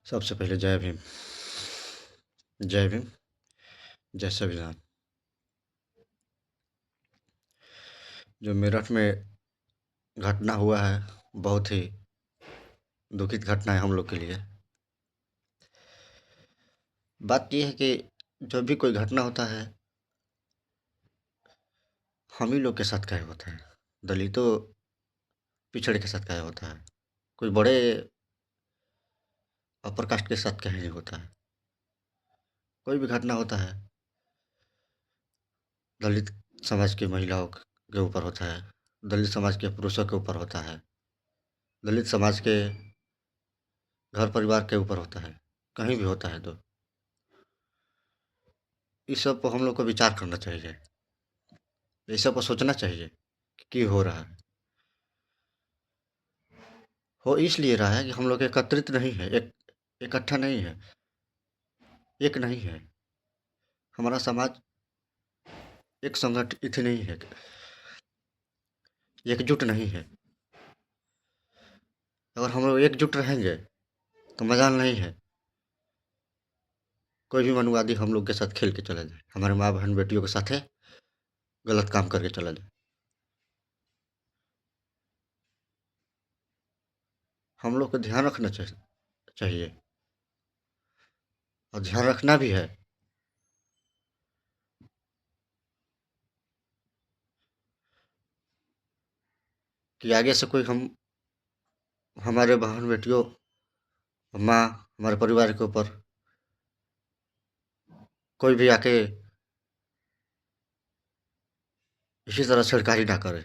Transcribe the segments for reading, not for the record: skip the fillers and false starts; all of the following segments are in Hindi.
सबसे पहले जय भीम। जय भीम, जय संविधान। जो मेरठ में घटना हुआ है, बहुत ही दुखित घटना है हम लोग के लिए। बात यह है कि जब भी कोई घटना होता है, हम ही लोग के साथ क्या होता है, दलितों पिछड़े के साथ क्या होता है, कोई बड़े अपर कास्ट के साथ क्या नहीं होता है। कोई भी घटना होता है, दलित समाज की महिलाओं के ऊपर होता है, दलित समाज के पुरुषों के ऊपर होता है, दलित समाज के घर परिवार के ऊपर होता है, कहीं भी होता है। तो इस सब पर हम लोग को विचार करना चाहिए, इस सब पर सोचना चाहिए कि क्यों हो रहा है। हो इसलिए रहा है कि हम लोग एकत्रित नहीं है, इकट्ठा नहीं है, एक नहीं है। हमारा समाज एक संगठित नहीं है, एकजुट नहीं है। अगर हम लोग एकजुट रहेंगे तो मजाल नहीं है कोई भी मनुवादी हम लोग के साथ खेल के चला जाए, हमारे माँ बहन बेटियों के साथ है गलत काम करके चला जाए। हम लोग को ध्यान रखना चाहिए, और ध्यान रखना भी है। कि आगे से कोई हमारे बहन बेटियों, माँ, हमारे परिवार के ऊपर कोई भी आके इसी तरह छिड़काई ना करे।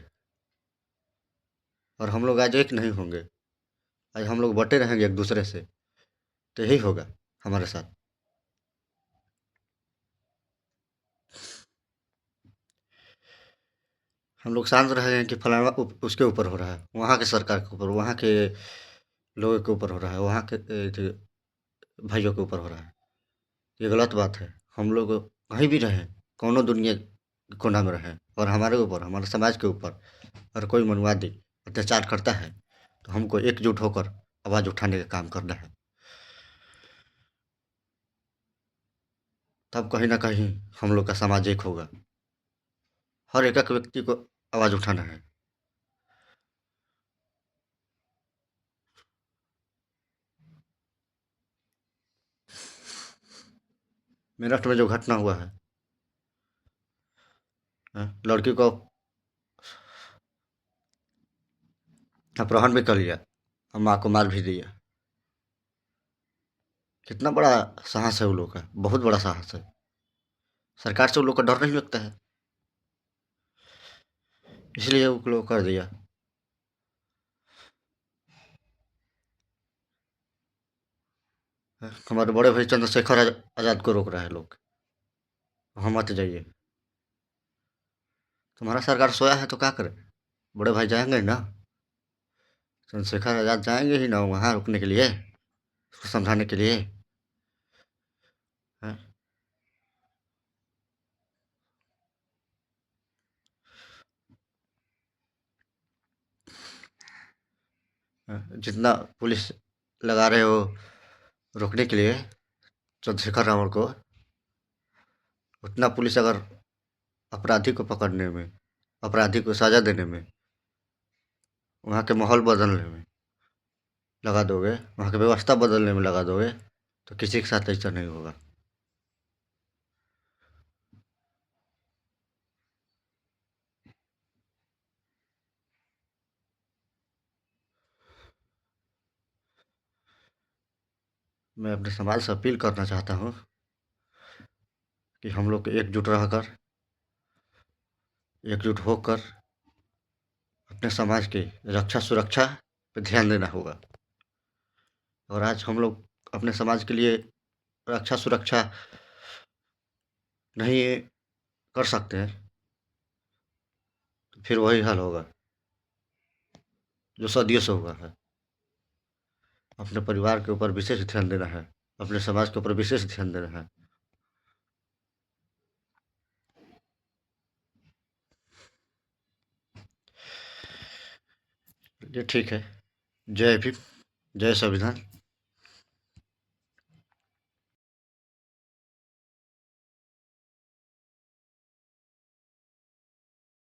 और हम लोग आज एक नहीं होंगे, आज हम लोग बटे रहेंगे एक दूसरे से, तो यही होगा हमारे साथ। हम लोग शांत रहे हैं कि फलाना उसके ऊपर हो रहा है, वहाँ के सरकार के ऊपर, वहाँ के लोगों के ऊपर हो रहा है, वहाँ के भाइयों के ऊपर हो रहा है। ये गलत बात है। हम लोग कहीं भी रहें, कौनों दुनिया के कोना में रहें, और हमारे ऊपर, हमारे समाज के ऊपर अगर कोई मनुवादी अत्याचार करता है तो हमको एकजुट होकर आवाज़ उठाने का काम करना है। तब कहीं ना कहीं हम लोग का समाज एक होगा। हर एक व्यक्ति को आवाज़ उठाना है। मेरठ में जो घटना हुआ है, लड़की को अपहरण भी कर लिया और माँ को मार भी दिया। कितना बड़ा साहस है वो लोग का, बहुत बड़ा साहस है। सरकार से वो लोग का डर नहीं लगता है, इसलिए वो लोग कर दिया। हमारे बड़े भाई चंद्रशेखर आजाद को रोक रहा है लोग, वहाँ मत जाइए। तुम्हारा सरकार सोया है तो क्या करे, बड़े भाई जाएंगे ना, चंद्रशेखर आजाद जाएंगे ही ना वहाँ रुकने के लिए, उसको समझाने के लिए। हैं? जितना पुलिस लगा रहे हो रोकने के लिए चंद्रशेखर रावण को, उतना पुलिस अगर अपराधी को पकड़ने में, अपराधी को सजा देने में, वहाँ के माहौल बदलने में लगा दोगे, वहाँ की व्यवस्था बदलने में लगा दोगे, तो किसी के साथ ऐसा नहीं होगा। मैं अपने समाज से अपील करना चाहता हूँ कि हम लोग एकजुट रहकर, एकजुट होकर अपने समाज की रक्षा सुरक्षा पे ध्यान देना होगा। और आज हम लोग अपने समाज के लिए रक्षा सुरक्षा नहीं कर सकते हैं, फिर वही हाल होगा जो सदियों से हुआ है। अपने परिवार के ऊपर विशेष ध्यान देना है, अपने समाज के ऊपर विशेष ध्यान देना है। ये ठीक है। जय भीम, जय संविधान।